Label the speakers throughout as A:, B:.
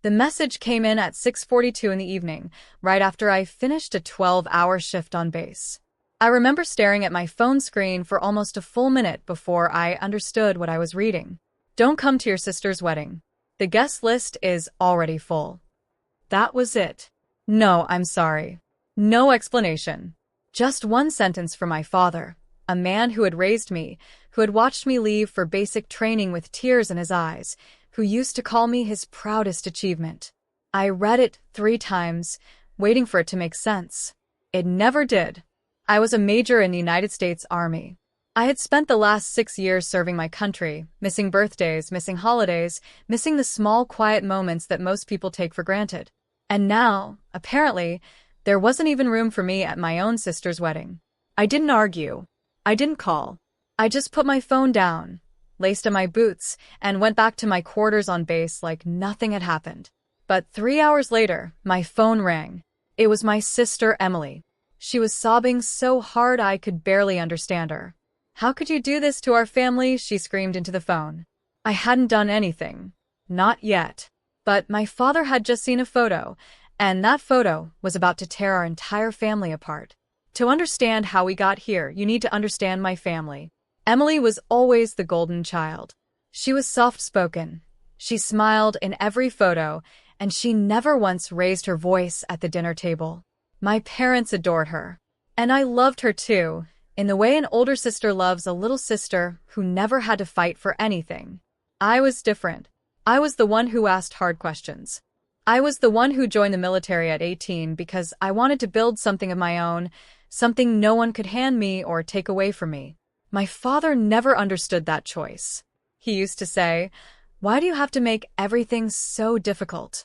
A: The message came in at 6:42 in the evening, right after I finished a 12-hour shift on base. I remember staring at my phone screen for almost a full minute before I understood what I was reading. Don't come to your sister's wedding. The guest list is already full. That was it. No, I'm sorry. No explanation. Just one sentence from my father, a man who had raised me, who had watched me leave for basic training with tears in his eyes, who used to call me his proudest achievement. I read it 3 times, waiting for it to make sense. It never did. I was a major in the United States Army. I had spent the last 6 years serving my country, missing birthdays, missing holidays, missing the small, quiet moments that most people take for granted. And now, apparently, there wasn't even room for me at my own sister's wedding. I didn't argue. I didn't call. I just put my phone down, laced on my boots, and went back to my quarters on base like nothing had happened. But 3 hours later, my phone rang. It was my sister, Emily. She was sobbing so hard I could barely understand her. "How could you do this to our family?" she screamed into the phone. I hadn't done anything. Not yet. But my father had just seen a photo, and that photo was about to tear our entire family apart. To understand how we got here, you need to understand my family. Emily was always the golden child. She was soft-spoken. She smiled in every photo, and she never once raised her voice at the dinner table. My parents adored her. And I loved her too, in the way an older sister loves a little sister who never had to fight for anything. I was different. I was the one who asked hard questions. I was the one who joined the military at 18 because I wanted to build something of my own, something no one could hand me or take away from me. My father never understood that choice. He used to say, "Why do you have to make everything so difficult?"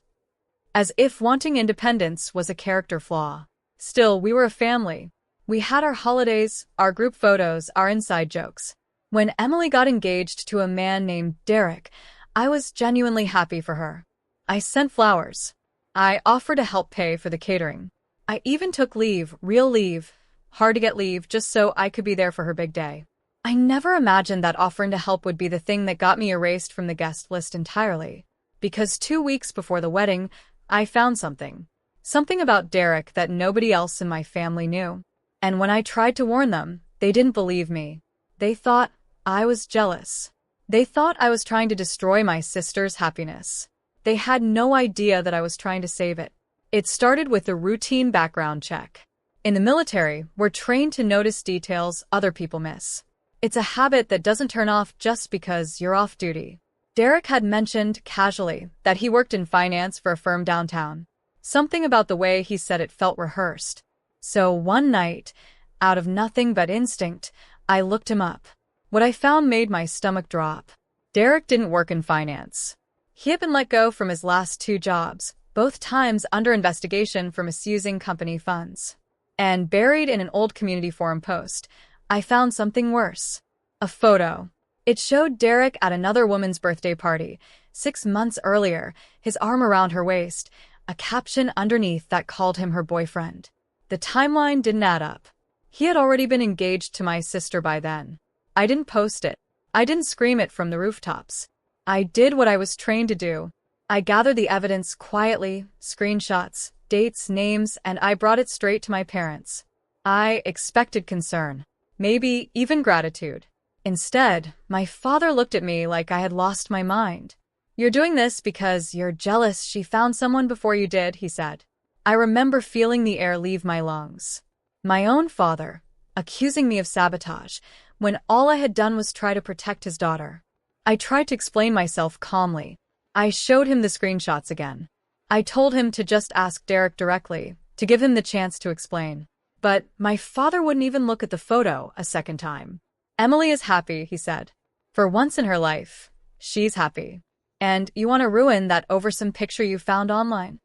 A: As if wanting independence was a character flaw. Still, we were a family. We had our holidays, our group photos, our inside jokes. When Emily got engaged to a man named Derek, I was genuinely happy for her. I sent flowers. I offered to help pay for the catering. I even took leave, real leave, hard to get leave, just so I could be there for her big day. I never imagined that offering to help would be the thing that got me erased from the guest list entirely. Because 2 weeks before the wedding, I found something. Something about Derek that nobody else in my family knew. And when I tried to warn them, they didn't believe me. They thought I was jealous. They thought I was trying to destroy my sister's happiness. They had no idea that I was trying to save it. It started with a routine background check. In the military, we're trained to notice details other people miss. It's a habit that doesn't turn off just because you're off duty. Derek had mentioned, casually, that he worked in finance for a firm downtown. Something about the way he said it felt rehearsed. So one night, out of nothing but instinct, I looked him up. What I found made my stomach drop. Derek didn't work in finance. He had been let go from his last 2 jobs, both times under investigation for misusing company funds. And buried in an old community forum post, I found something worse. A photo. It showed Derek at another woman's birthday party, 6 months earlier, his arm around her waist, a caption underneath that called him her boyfriend. The timeline didn't add up. He had already been engaged to my sister by then. I didn't post it. I didn't scream it from the rooftops. I did what I was trained to do. I gathered the evidence quietly, screenshots, dates, names, and I brought it straight to my parents. I expected concern, maybe even gratitude. Instead, my father looked at me like I had lost my mind. "You're doing this because you're jealous she found someone before you did," he said. I remember feeling the air leave my lungs. My own father, accusing me of sabotage, when all I had done was try to protect his daughter. I tried to explain myself calmly. I showed him the screenshots again. I told him to just ask Derek directly, to give him the chance to explain. But my father wouldn't even look at the photo a second time. "Emily is happy," he said. "For once in her life, she's happy. And you want to ruin that over some picture you found online?"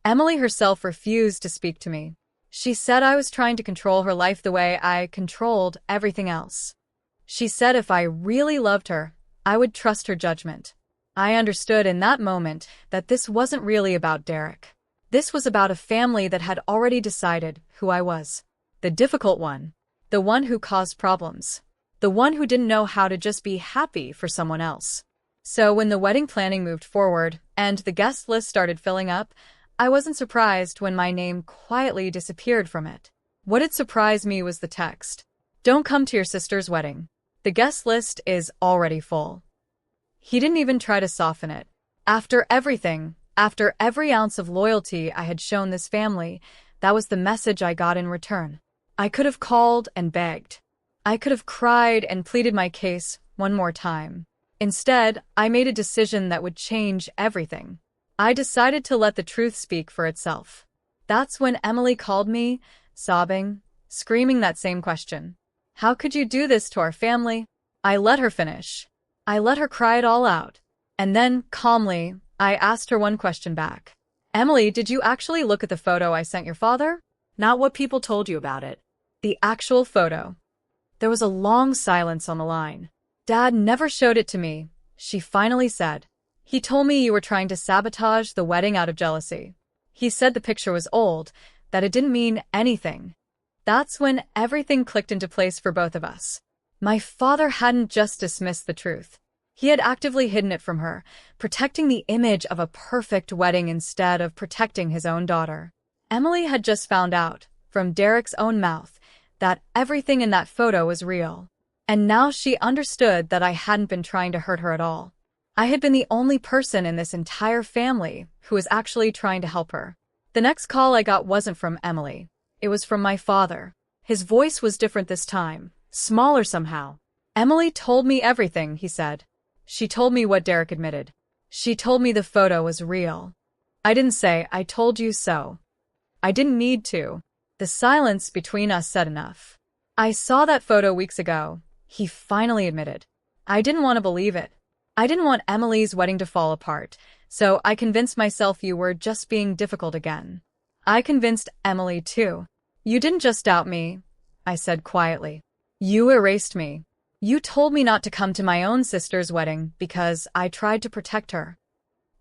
A: Emily herself refused to speak to me. She said I was trying to control her life the way I controlled everything else. She said if I really loved her, I would trust her judgment. I understood in that moment that this wasn't really about Derek. This was about a family that had already decided who I was. The difficult one. The one who caused problems. The one who didn't know how to just be happy for someone else. So when the wedding planning moved forward and the guest list started filling up, I wasn't surprised when my name quietly disappeared from it. What did surprise me was the text. Don't come to your sister's wedding. The guest list is already full. He didn't even try to soften it. After everything, after every ounce of loyalty I had shown this family, that was the message I got in return. I could have called and begged. I could have cried and pleaded my case one more time. Instead, I made a decision that would change everything. I decided to let the truth speak for itself. That's when Emily called me, sobbing, screaming that same question. How could you do this to our family? I let her finish. I let her cry it all out. And then, calmly, I asked her one question back. Emily, did you actually look at the photo I sent your father? Not what people told you about it. The actual photo. There was a long silence on the line. Dad never showed it to me, she finally said. He told me you were trying to sabotage the wedding out of jealousy. He said the picture was old, that it didn't mean anything. That's when everything clicked into place for both of us. My father hadn't just dismissed the truth. He had actively hidden it from her, protecting the image of a perfect wedding instead of protecting his own daughter. Emily had just found out, from Derek's own mouth, that everything in that photo was real. And now she understood that I hadn't been trying to hurt her at all. I had been the only person in this entire family who was actually trying to help her. The next call I got wasn't from Emily. It was from my father. His voice was different this time, smaller somehow. Emily told me everything, he said. She told me what Derek admitted. She told me the photo was real. I didn't say, I told you so. I didn't need to. The silence between us said enough. I saw that photo weeks ago, he finally admitted. I didn't want to believe it. I didn't want Emily's wedding to fall apart, so I convinced myself you were just being difficult again. I convinced Emily too. You didn't just doubt me, I said quietly. You erased me. You told me not to come to my own sister's wedding because I tried to protect her.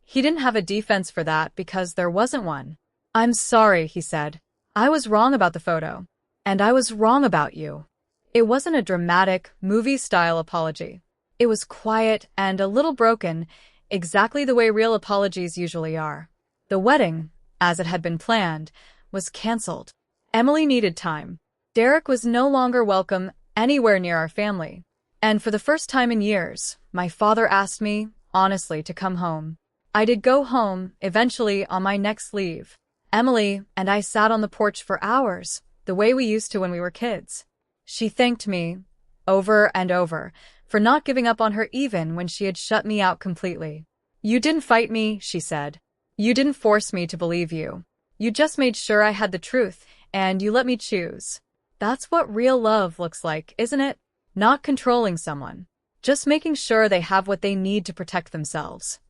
A: He didn't have a defense for that because there wasn't one. I'm sorry, he said. I was wrong about the photo. And I was wrong about you. It wasn't a dramatic, movie-style apology. It was quiet and a little broken, exactly the way real apologies usually are. The wedding, as it had been planned, was cancelled. Emily needed time. Derek was no longer welcome anywhere near our family. And for the first time in years, my father asked me, honestly, to come home. I did go home, eventually, on my next leave. Emily and I sat on the porch for hours, the way we used to when we were kids. She thanked me, over and over, for not giving up on her even when she had shut me out completely. You didn't fight me, she said. You didn't force me to believe you. You just made sure I had the truth, and you let me choose. That's what real love looks like, isn't it? Not controlling someone. Just making sure they have what they need to protect themselves.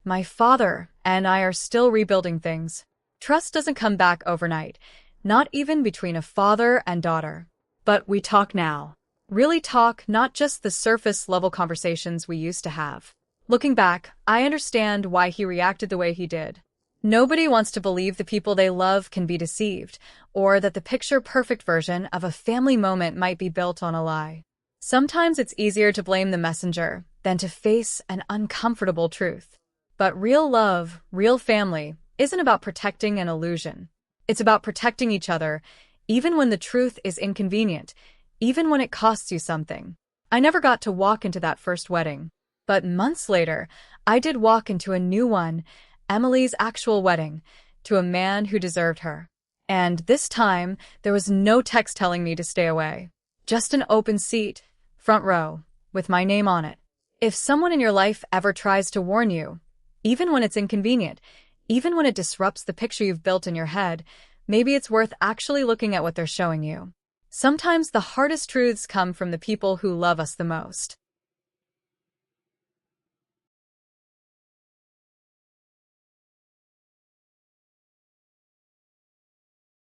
A: My father and I are still rebuilding things. Trust doesn't come back overnight, not even between a father and daughter. But we talk now. Really talk, not just the surface-level conversations we used to have. Looking back, I understand why he reacted the way he did. Nobody wants to believe the people they love can be deceived, or that the picture-perfect version of a family moment might be built on a lie. Sometimes it's easier to blame the messenger than to face an uncomfortable truth. But real love, real family, isn't about protecting an illusion. It's about protecting each other, even when the truth is inconvenient, even when it costs you something. I never got to walk into that first wedding. But months later, I did walk into a new one, Emily's actual wedding, to a man who deserved her. And this time, there was no text telling me to stay away. Just an open seat, front row, with my name on it. If someone in your life ever tries to warn you, even when it's inconvenient, even when it disrupts the picture you've built in your head, maybe it's worth actually looking at what they're showing you. Sometimes the hardest truths come from the people who love us the most.